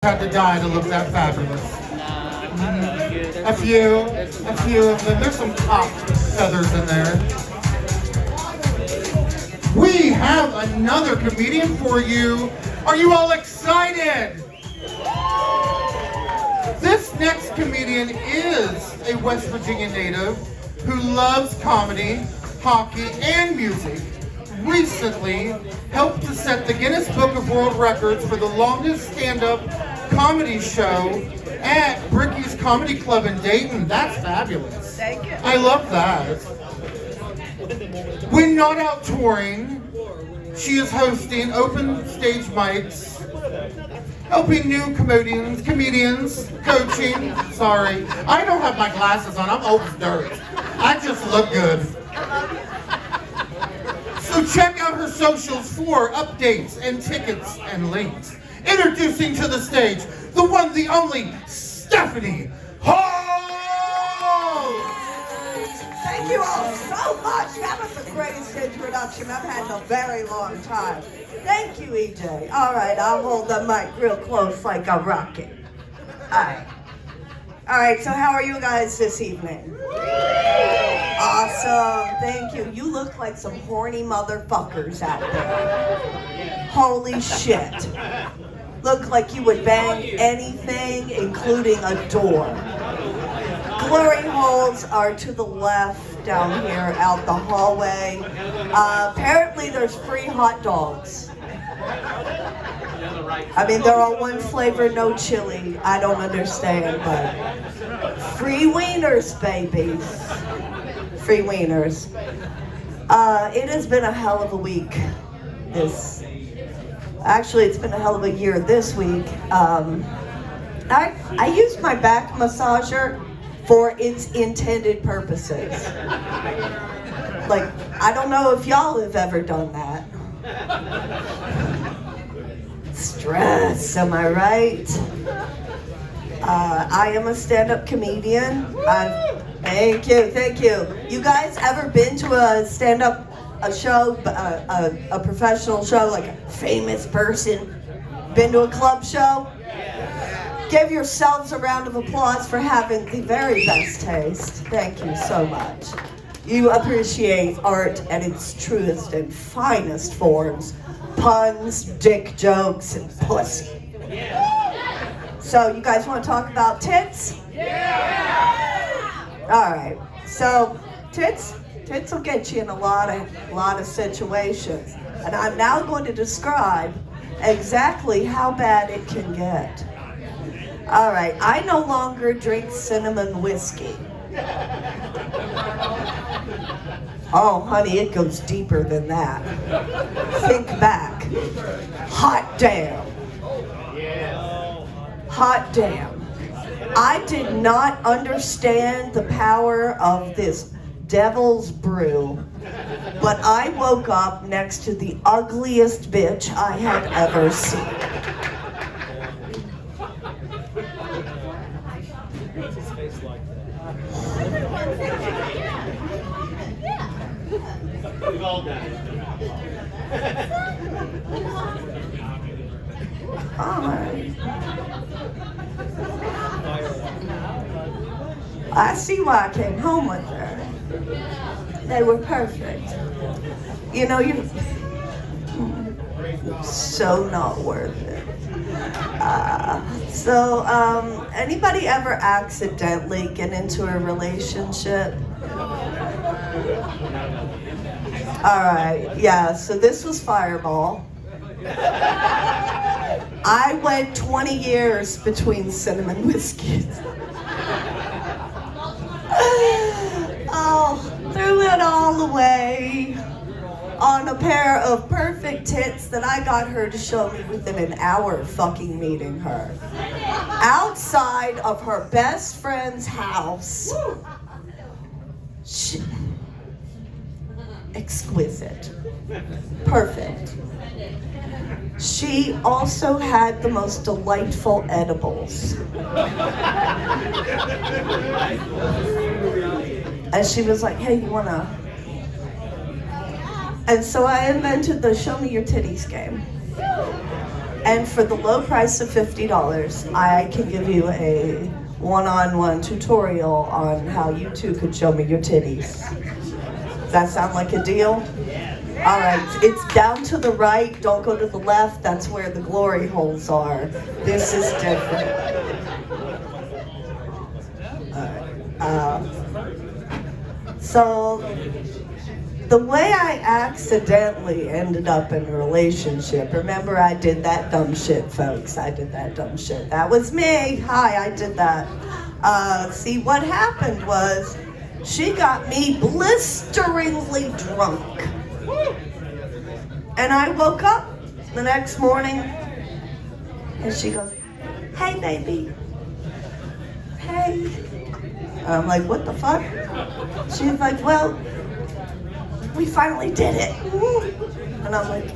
had to die to look that fabulous. A few of them. There's some top feathers in there. We have another comedian for you. Are you all excited? This next comedian is a West Virginia native who loves comedy, hockey, and music. Recently helped to set the Guinness Book of World Records for the longest stand-up comedy show at Bricky's Comedy Club in Dayton. That's fabulous. Thank you. I love that. When not out touring, she is hosting open stage mics, helping new comedians, coaching. Sorry, I don't have my glasses on. I'm old as dirt. I just look good. So check out her socials for updates and tickets and links. Introducing to the stage, the one, the only, Stephanie Hall! Thank you all so much. That was the greatest introduction I've had in a very long time. Thank you, EJ. All right, I'll hold the mic real close like a rocket. All right, so how are you guys this evening? Awesome, thank you. You look like some horny motherfuckers out there. Holy shit. Look like you would bang anything, including a door. Glory holes are to the left down here out the hallway. Apparently there's free hot dogs. I mean, they're all one flavor, no chili. I don't understand, but free wieners, babies. Free wieners. It has been a hell of a week. Actually, it's been a hell of a year this week. I used my back massager for its intended purposes. Like, I don't know if y'all have ever done that. Stress, am I right? I am a stand-up comedian. Thank you. You guys ever been to a stand-up show, a professional show, like a famous person? Been to a club show? Give yourselves a round of applause for having the very best taste. Thank you so much. You appreciate art at its truest and finest forms. Puns, dick jokes, and pussy. So you guys want to talk about tits? All right. So tits will get you in a lot of situations, and I'm now going to describe exactly how bad it can get. All right. I no longer drink cinnamon whiskey. Oh, honey, it goes deeper than that. Think back. Hot damn. Hot damn. I did not understand the power of this devil's brew, but I woke up next to the ugliest bitch I had ever seen. We've all done it. Alright. I see why I came home with her. They were perfect. You know, you're so not worth it. Anybody ever accidentally get into a relationship? Alright, yeah, so this was Fireball. I went 20 years between cinnamon whiskeys. Oh, threw it all away on a pair of perfect tits that I got her to show me within an hour of fucking meeting her. Outside of her best friend's house. Exquisite. Perfect. She also had the most delightful edibles. And she was like, hey, you wanna? And so I invented the show me your titties game. And for the low price of $50, I can give you a one-on-one tutorial on how you two could show me your titties. Does that sound like a deal? All right, it's down to the right. Don't go to the left. That's where the glory holes are. This is different. All right. So the way I accidentally ended up in a relationship, remember I did that dumb shit, folks. I did that dumb shit. That was me. Hi, I did that. See, what happened was she got me blisteringly drunk. And I woke up the next morning and she goes, "Hey, baby. Hey." I'm like, "What the fuck?" She's like, "Well, we finally did it." And I'm like,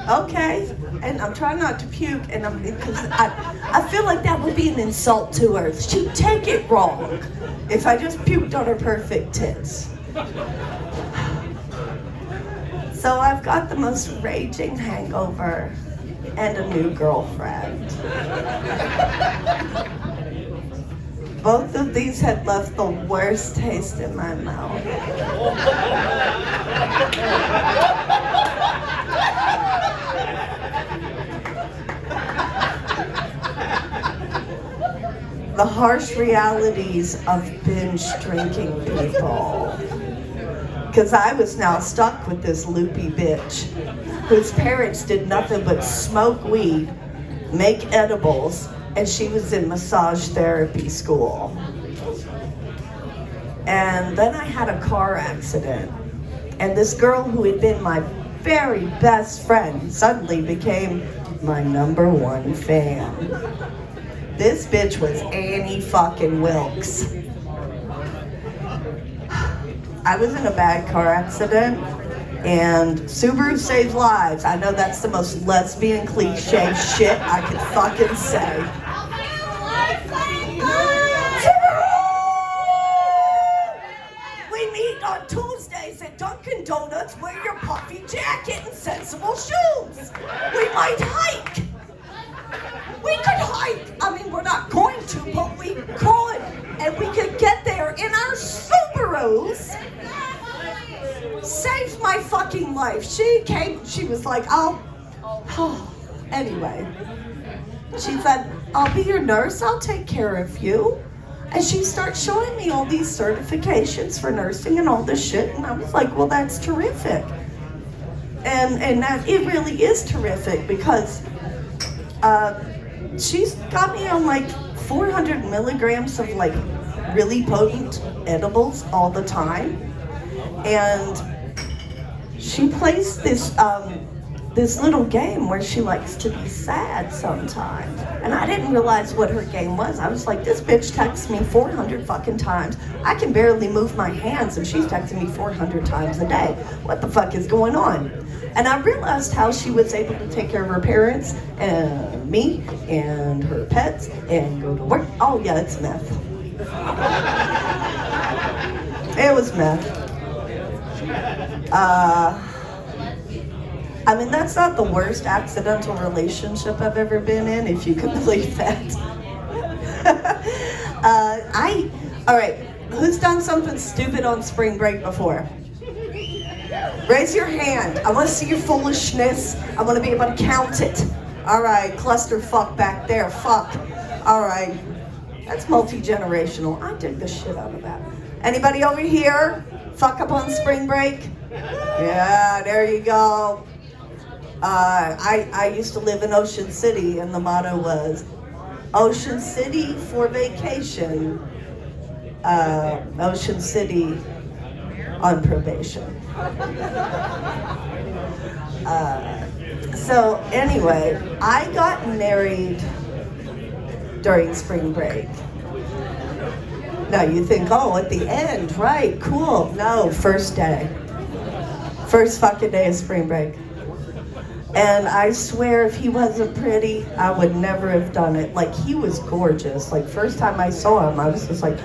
"Okay." And I'm trying not to puke, and because I feel like that would be an insult to her. She'd take it wrong if I just puked on her perfect tits. So I've got the most raging hangover and a new girlfriend. Both of these had left the worst taste in my mouth. The harsh realities of binge drinking people. Because I was now stuck with this loopy bitch whose parents did nothing but smoke weed, make edibles, and she was in massage therapy school. And then I had a car accident, and this girl who had been my very best friend suddenly became my #1 fan. This bitch was Annie fucking Wilkes. I was in a bad car accident, and Subaru saves lives. I know that's the most lesbian cliche shit I could fucking say. We meet on Tuesdays at Dunkin' Donuts. Wear your puffy jacket and sensible shoes. We might hike. We could hike. I mean, we're not going to, but we could. And we could get there in our Subarus. Saved my fucking life. She came, she was like, anyway. She said, "I'll be your nurse, I'll take care of you." And she starts showing me all these certifications for nursing and all this shit. And I was like, well, that's terrific. And that, it really is terrific because she's got me on like 400 milligrams of like really potent edibles all the time. And she plays this this little game where she likes to be sad sometimes. And I didn't realize what her game was. I was like, this bitch texts me 400 fucking times. I can barely move my hands and she's texting me 400 times a day. What the fuck is going on? And I realized how she was able to take care of her parents and me and her pets and go to work. Oh yeah, it's meth. It was meth. I mean, that's not the worst accidental relationship I've ever been in, if you can believe that. All right, who's done something stupid on spring break before? Raise your hand. I want to see your foolishness. I want to be able to count it. All right, clusterfuck back there, fuck. All right, that's multi-generational. I dig the shit out of that. Anybody over here fuck up on spring break? Yeah, there you go. I used to live in Ocean City, and the motto was, Ocean City for vacation, Ocean City on probation. So anyway, I got married during spring break. Now you think, oh, at the end, right, cool. No, first day. First fucking day of spring break. And I swear if he wasn't pretty, I would never have done it. Like, he was gorgeous. Like, first time I saw him, I was just like,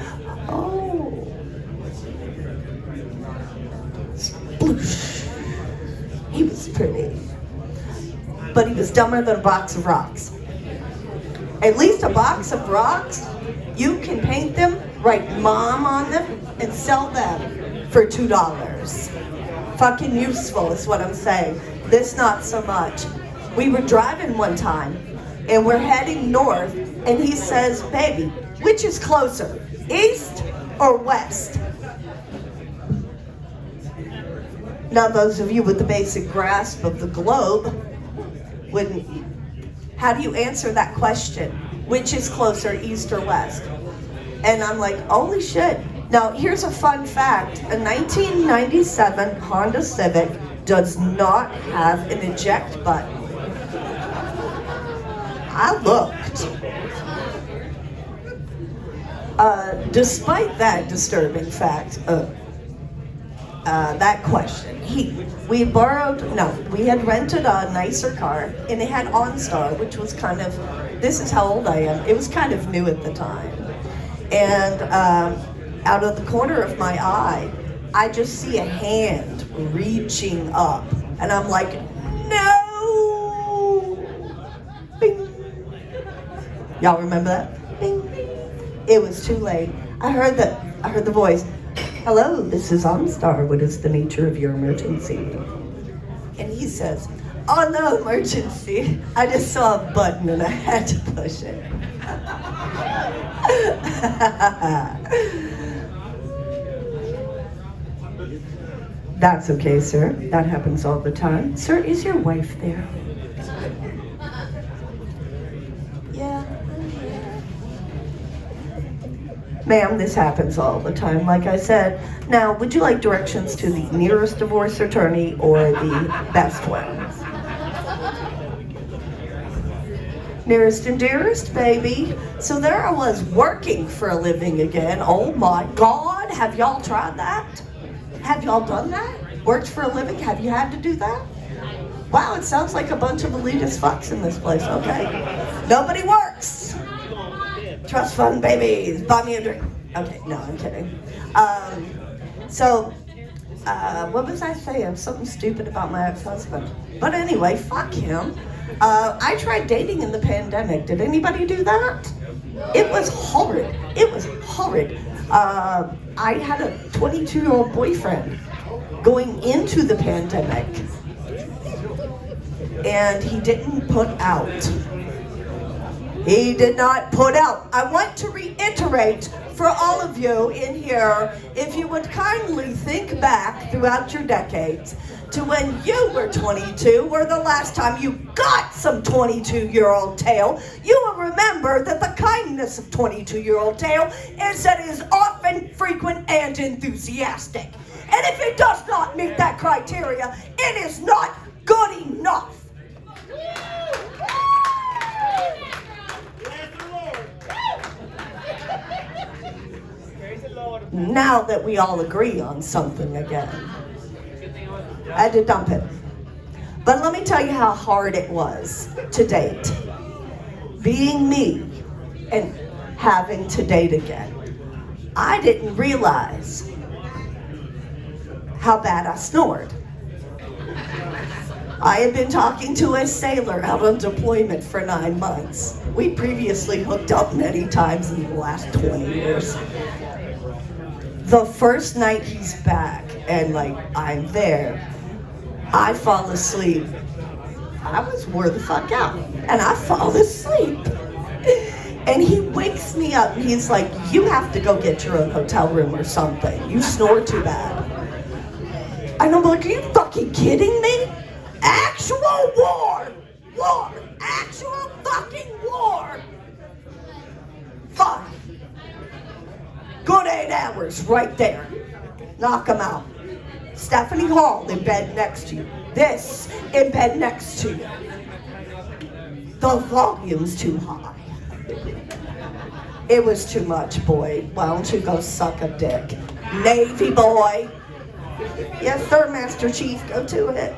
oh. Sploosh. He was pretty. But but he was dumber than a box of rocks. At least a box of rocks, you can paint them, write mom on them, and sell them for $2. Fucking useful is what I'm saying. This not so much. We were driving one time, and we're heading north, and he says, baby, which is closer, east or west? Now those of you with the basic grasp of the globe wouldn't. How do you answer that question? Which is closer, east or west? And I'm like, holy shit. Now here's a fun fact. A 1997 Honda Civic does not have an eject button. I looked. Despite that disturbing fact, that question, we had rented a nicer car, and it had OnStar, which was kind of, this is how old I am, it was kind of new at the time. And out of the corner of my eye, I just see a hand reaching up, and I'm like, no! Bing. Y'all remember that? Bing. It was too late. I heard the voice. Hello, this is OnStar. What is the nature of your emergency? And he says, oh, no emergency. I just saw a button and I had to push it. That's okay, sir. That happens all the time. Sir, is your wife there? Yeah. Ma'am, this happens all the time, like I said. Now, would you like directions to the nearest divorce attorney or the best one? Nearest and dearest, baby. So there I was working for a living again. Oh my God, have y'all tried that? Have y'all done that? Worked for a living? Have you had to do that? Wow, it sounds like a bunch of elitist fucks in this place, okay? Nobody works. Trust fund babies, buy me a drink. Okay, no, I'm kidding. What was I saying? Something stupid about my ex-husband. But anyway, fuck him. I tried dating in the pandemic. Did anybody do that? It was horrid. It was horrid. I had a 22-year-old boyfriend going into the pandemic, and he didn't put out. He did not put out. I want to reiterate for all of you in here, if you would kindly think back throughout your decades to when you were 22 or the last time you got some 22-year-old tail, you will remember that the kindness of 22-year-old tail is that it is often, frequent, and enthusiastic. And if it does not meet that criteria, it is not good enough. Now that we all agree on something again, I had to dump it. But let me tell you how hard it was to date. Being me and having to date again. I didn't realize how bad I snored. I had been talking to a sailor out on deployment for 9 months. We previously hooked up many times in the last 20 years. The first night he's back and I'm there, I fall asleep. I was wore the fuck out and I fall asleep. And he wakes me up and he's like, you have to go get your own hotel room or something. You snore too bad. And I'm like, are you fucking kidding me? Actual war! War! Actual fucking war! Fine. Good 8 hours right there. Knock them out. Stephanie Hall in bed next to you. This in bed next to you. The volume's too high. It was too much, boy. Why don't you go suck a dick? Navy boy. Yes, sir, Master Chief. Go to it.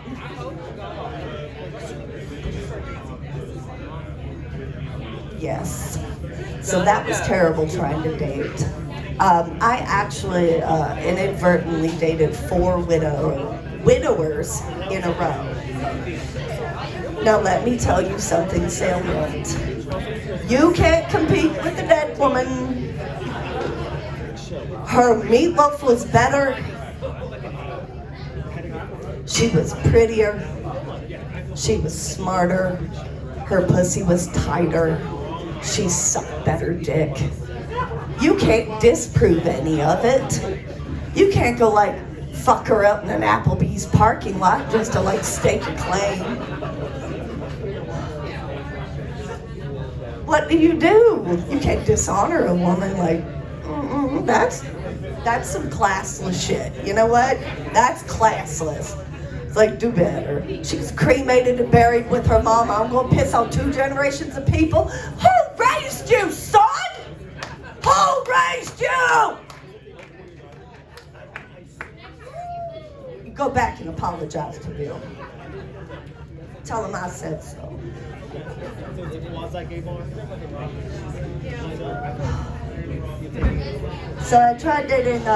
Yes. So that was terrible trying to date. I actually inadvertently dated 4 widowers in a row. Now let me tell you something salient. You can't compete with a dead woman. Her meatloaf was better. She was prettier. She was smarter. Her pussy was tighter. She sucked better dick. You can't disprove any of it. You can't go like fuck her up in an Applebee's parking lot just to like stake a claim. What do? You can't dishonor a woman like, that's some classless shit. You know what? That's classless. It's like, do better. She was cremated and buried with her mom. I'm gonna piss on 2 generations of people. Who raised you, son? Who raised you? You go back and apologize to Bill. Tell him I said so. So I tried dating.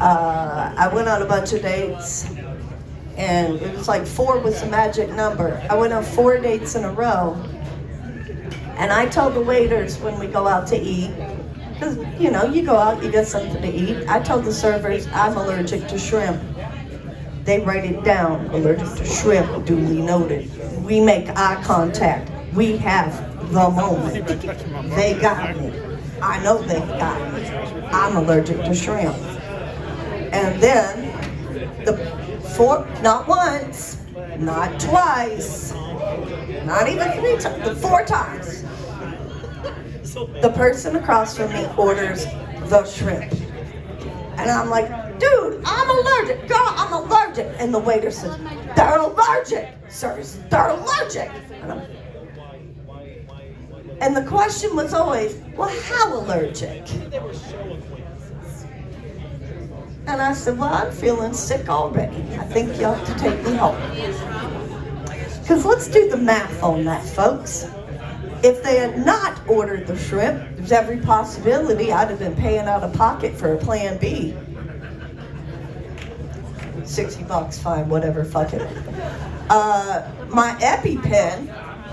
I went on a bunch of dates, and it was like 4 was the magic number. I went on 4 dates in a row, and I told the waiters when we go out to eat, because you know, you go out, you get something to eat. I told the servers I'm allergic to shrimp. They write it down, allergic to shrimp, duly noted. We make eye contact. We have the moment. They got me. I know they got me. I'm allergic to shrimp. And then, not once, not twice, not even 3 times, the 4 times, the person across from me orders the shrimp. And I'm like, dude, I'm allergic. Girl, I'm allergic. And the waiter says, they're allergic. Sirs, they're allergic. And the question was always, well, how allergic? And I said, well, I'm feeling sick already. I think you have to take me home. Because let's do the math on that, folks. If they had not ordered the shrimp, there's every possibility I'd have been paying out of pocket for a plan B. $60, fine, whatever, fuck it. My EpiPen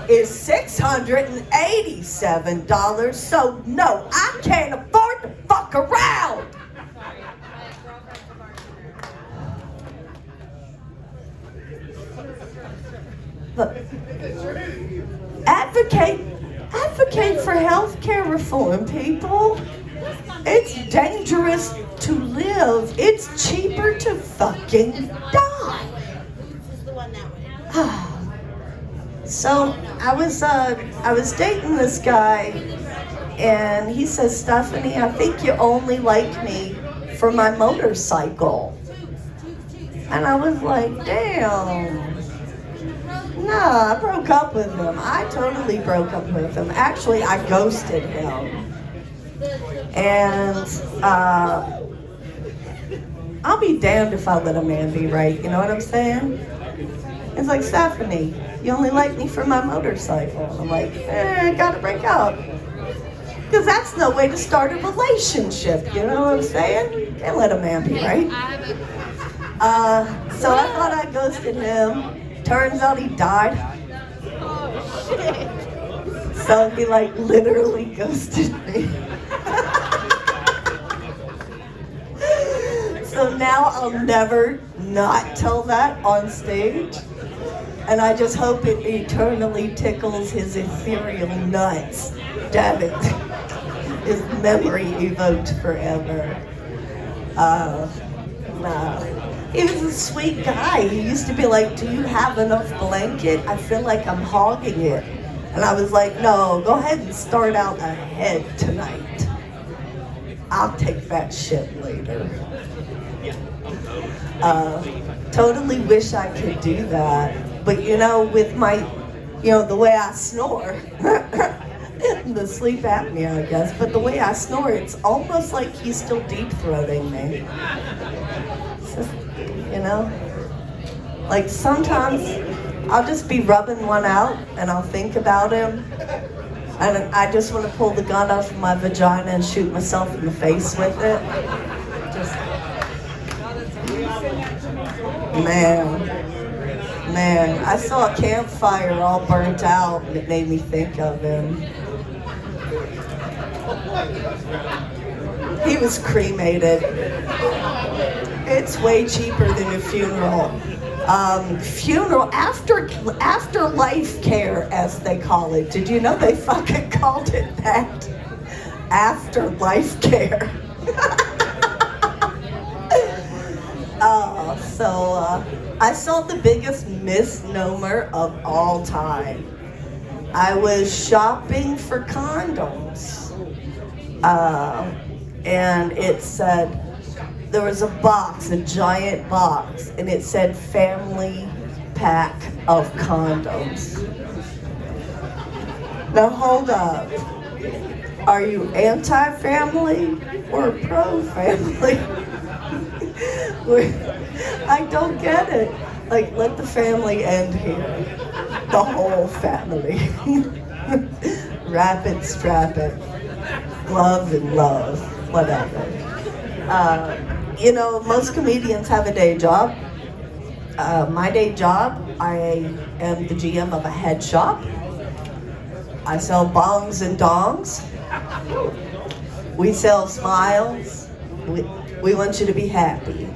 is $687, so no, I can't afford to fuck around. Look, advocate for healthcare reform, people. It's dangerous to live. It's cheaper to fucking die. So I was dating this guy, and he says, Stephanie, I think you only like me for my motorcycle. And I was like, damn. Nah, I broke up with him. I totally broke up with him. Actually, I ghosted him. And I'll be damned if I let a man be right. You know what I'm saying? It's like, Stephanie, you only like me for my motorcycle. I'm like, I gotta break up. Because that's no way to start a relationship. You know what I'm saying? Can't let a man be right. So I thought I ghosted him. Turns out he died. So he like literally ghosted me. So now I'll never not tell that on stage. And I just hope it eternally tickles his ethereal nuts. Damn it. His memory evoked forever. Nah. He was a sweet guy. He used to be like, do you have enough blanket? I feel like I'm hogging it. And I was like, no, go ahead and start out ahead tonight. I'll take that shit later. Totally wish I could do that. But you know, with my, you know, the way I snore, the sleep apnea, I guess, but the way I snore, it's almost like he's still deep throating me. You know? Like sometimes I'll just be rubbing one out and I'll think about him. And I just want to pull the gun off of my vagina and shoot myself in the face with it. Just, man. man, I saw a campfire all burnt out and it made me think of him. He was cremated. It's way cheaper than a funeral. Funeral, afterlife care, as they call it. Did you know they fucking called it that? Afterlife care. I saw the biggest misnomer of all time. I was shopping for condoms. And it said, there was a box, a giant box, and it said family pack of condoms. Now hold up. Are you anti-family or pro-family? I don't get it. Like, let the family end here. The whole family. Wrap it, strap it. Love and love. Whatever. You know, most comedians have a day job. My day job, I am the GM of a head shop. I sell bongs and dongs. We sell smiles. We want you to be happy.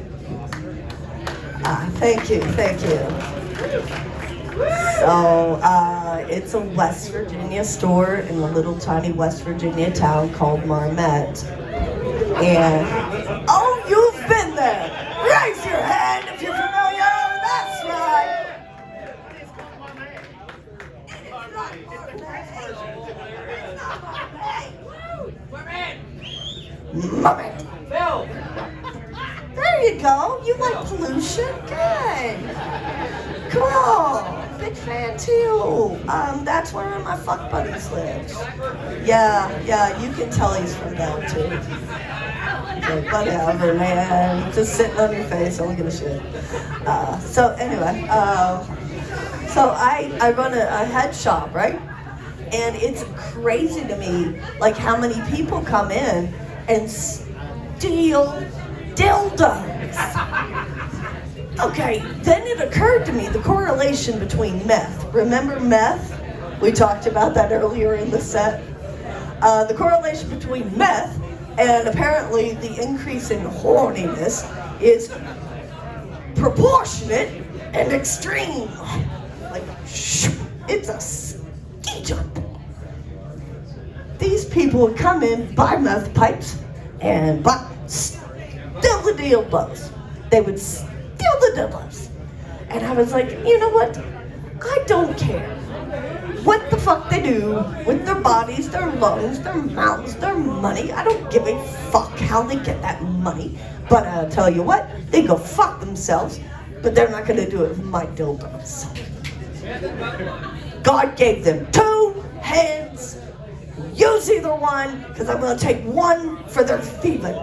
Thank you. So, it's a West Virginia store in a little tiny West Virginia town called Marmette. And, oh, you've been there! Raise your hand if you're familiar! That's right! Marmette! There you go. You like pollution? Good. Cool. Big fan too. That's where my fuck buddies live. Yeah, you can tell he's from down too. Like, whatever, man. Just sitting on your face, I don't give a shit. So anyway, so I run a head shop, right? And it's crazy to me, like how many people come in and steal dildos. Okay, then it occurred to me the correlation between meth. Remember meth? We talked about that earlier in the set. The correlation between meth and apparently the increase in horniness is proportionate and extreme. Like, it's a ski jump. These people would come in, buy meth pipes, and steal the dildos. They would steal the dildos. And I was like, you know what? I don't care what the fuck they do with their bodies, their lungs, their mouths, their money. I don't give a fuck how they get that money. But I'll tell you what, they go fuck themselves, but they're not gonna do it with my dildos. God gave them 2 hands. Use either one, because I'm gonna take one for their thieving.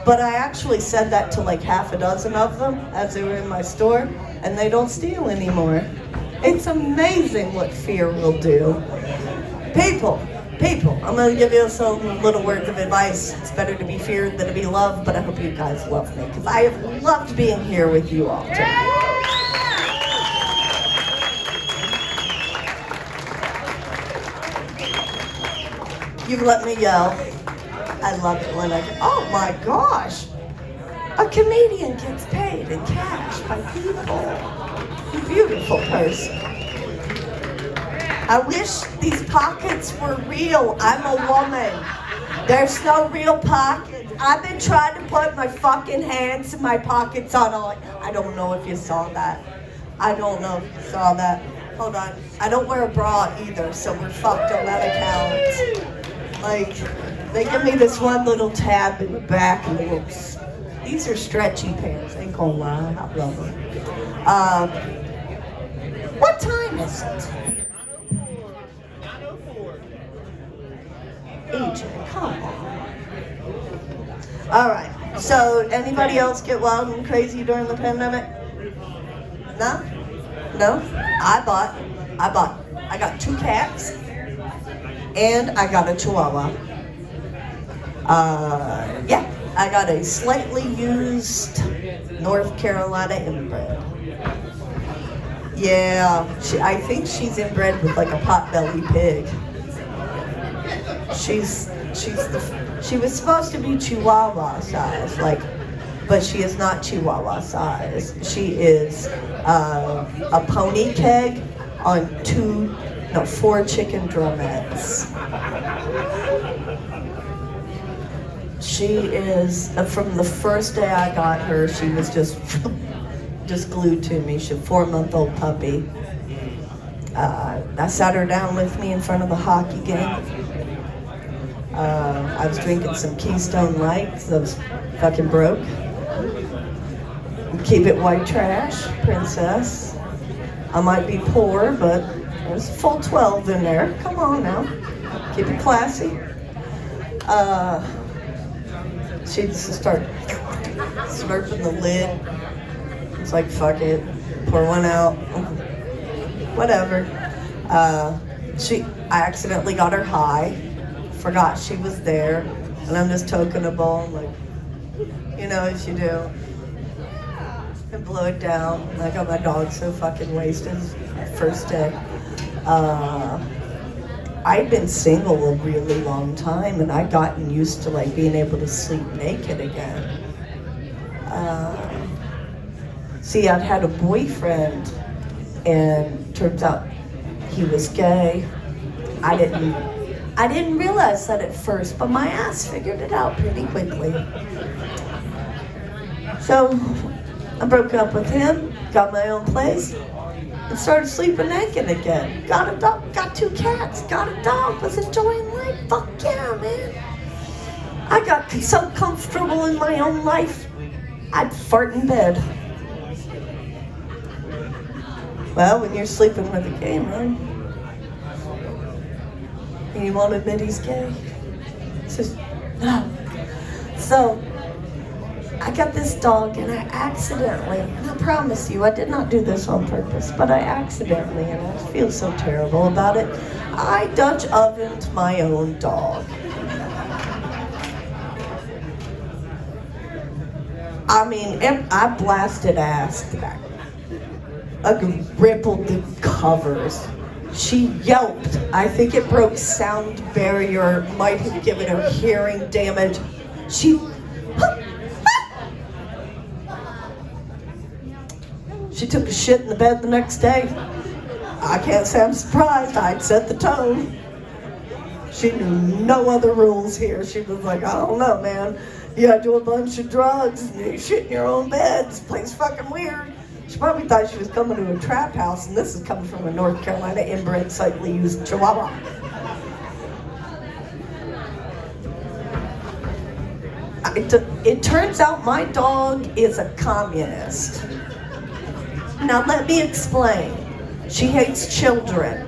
But I actually said that to like half a dozen of them as they were in my store, and they don't steal anymore. It's amazing what fear will do. People, I'm gonna give you some little words of advice. It's better to be feared than to be loved, but I hope you guys love me, because I have loved being here with you all today. You've let me yell. I love it when oh my gosh, a comedian gets paid in cash by people. You beautiful person. I wish these pockets were real. I'm a woman. There's no real pockets. I've been trying to put my fucking hands in my pockets on all. I don't know if you saw that. Hold on. I don't wear a bra either, so we're fucked on that account. Like, they give me this one little tab in the back, and these are stretchy pants, ain't gonna lie, I love them. What time is it? 9:04. AJ, come on. All right, so anybody else get wild and crazy during the pandemic? No? I got 2 cats, and I got a chihuahua. Yeah, I got a slightly used North Carolina inbred. Yeah, I think she's inbred with like a potbelly pig. She was supposed to be Chihuahua size, but she is not Chihuahua size. She is a pony keg on 4 chicken drumettes. She is, from the first day I got her, she was just glued to me. She's a 4-month-old puppy. I sat her down with me in front of the hockey game. I was drinking some Keystone Lights. I was fucking broke. Keep it white trash, princess. I might be poor, but there's a full 12 in there. Come on now. Keep it classy. She'd just start slurping the lid. It's like, fuck it. Pour one out. Whatever. I accidentally got her high. Forgot she was there. And I'm just toking a ball, like, as you do. And blow it down. And I got my dog so fucking wasted first day. I'd been single a really long time, and I'd gotten used to like being able to sleep naked again. See, I'd had a boyfriend, and turns out he was gay. I didn't realize that at first, but my ass figured it out pretty quickly. So I broke up with him, got my own place, and started sleeping naked again. Got a dog, got 2 cats, got a dog, was enjoying life. Fuck yeah, man. I got so comfortable in my own life, I'd fart in bed. Well, when you're sleeping with a gay man, and you won't admit he's gay, it's just, no. So, I got this dog, and I accidentally, and I promise you, I did not do this on purpose, but I accidentally, and I feel so terrible about it, I Dutch ovened my own dog. I mean, I blasted ass back. I rippled the covers. She yelped. I think it broke sound barrier, might have given her hearing damage. She took a shit in the bed the next day. I can't say I'm surprised. I'd set the tone. She knew no other rules here. She was like, I don't know, man. You gotta do a bunch of drugs and you shit in your own bed. This place is fucking weird. She probably thought she was coming to a trap house, and this is coming from a North Carolina inbred, slightly used Chihuahua. It turns out my dog is a communist. Now let me explain. She hates children.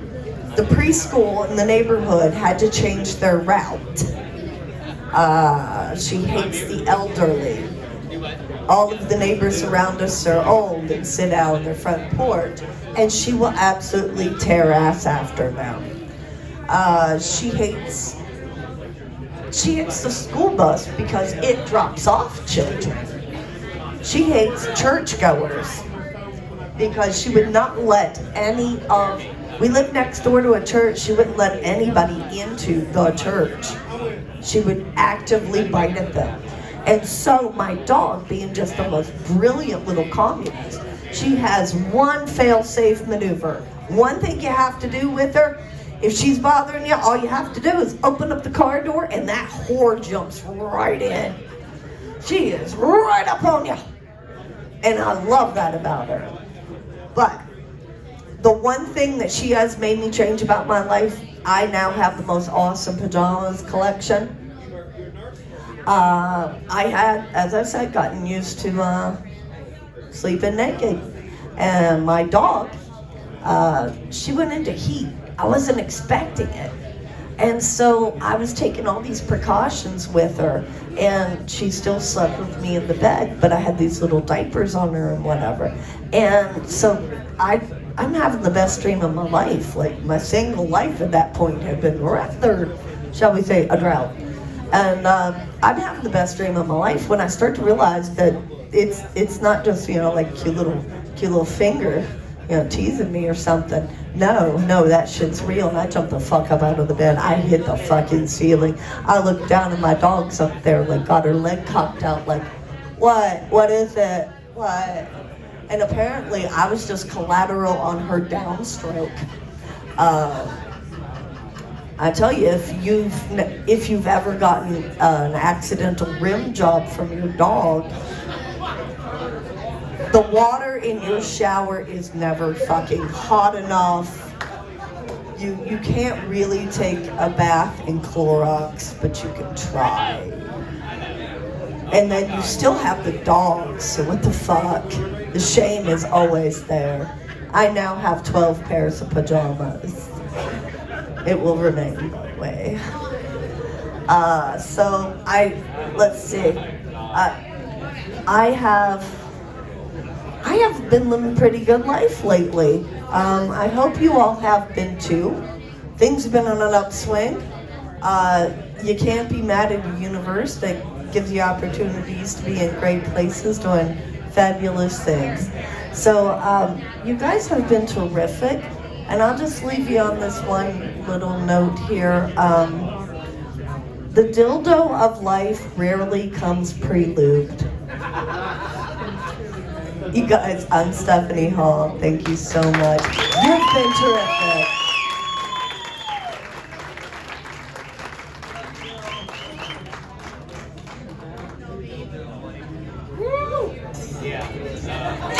The preschool in the neighborhood had to change their route. She hates the elderly. All of the neighbors around us are old and sit out on their front porch, and she will absolutely tear ass after them. She hates the school bus because it drops off children. She hates churchgoers because she would not let we live next door to a church, she wouldn't let anybody into the church. She would actively bite at them. And so my dog, being just the most brilliant little communist, she has one fail-safe maneuver. One thing you have to do with her, if she's bothering you, all you have to do is open up the car door and that whore jumps right in. She is right up on you. And I love that about her. But the one thing that she has made me change about my life, I now have the most awesome pajamas collection. I had, as I said, gotten used to sleeping naked. And my dog, she went into heat. I wasn't expecting it. And so I was taking all these precautions with her, and she still slept with me in the bed, but I had these little diapers on her and whatever. And so I'm having the best dream of my life. Like, my single life at that point had been rather, shall we say, a drought. And I'm having the best dream of my life when I start to realize that it's not just, you know, like cute little finger, you know, teasing me or something. No, that shit's real. And I jumped the fuck up out of the bed. I hit the fucking ceiling. I looked down and my dog's up there, like, got her leg cocked out, like, what is it? What? And apparently I was just collateral on her downstroke. I tell you, if you've ever gotten an accidental rim job from your dog, the water in your shower is never fucking hot enough. You can't really take a bath in Clorox, but you can try. And then you still have the dogs, so what the fuck? The shame is always there. I now have 12 pairs of pajamas. It will remain that way. Let's see. I have been living a pretty good life lately. I hope you all have been too. Things have been on an upswing. You can't be mad at a universe that gives you opportunities to be in great places doing fabulous things. So you guys have been terrific. And I'll just leave you on this one little note here. The dildo of life rarely comes pre-lubed. You guys, I'm Stephanie Hall. Thank you so much. You've been terrific. Yeah.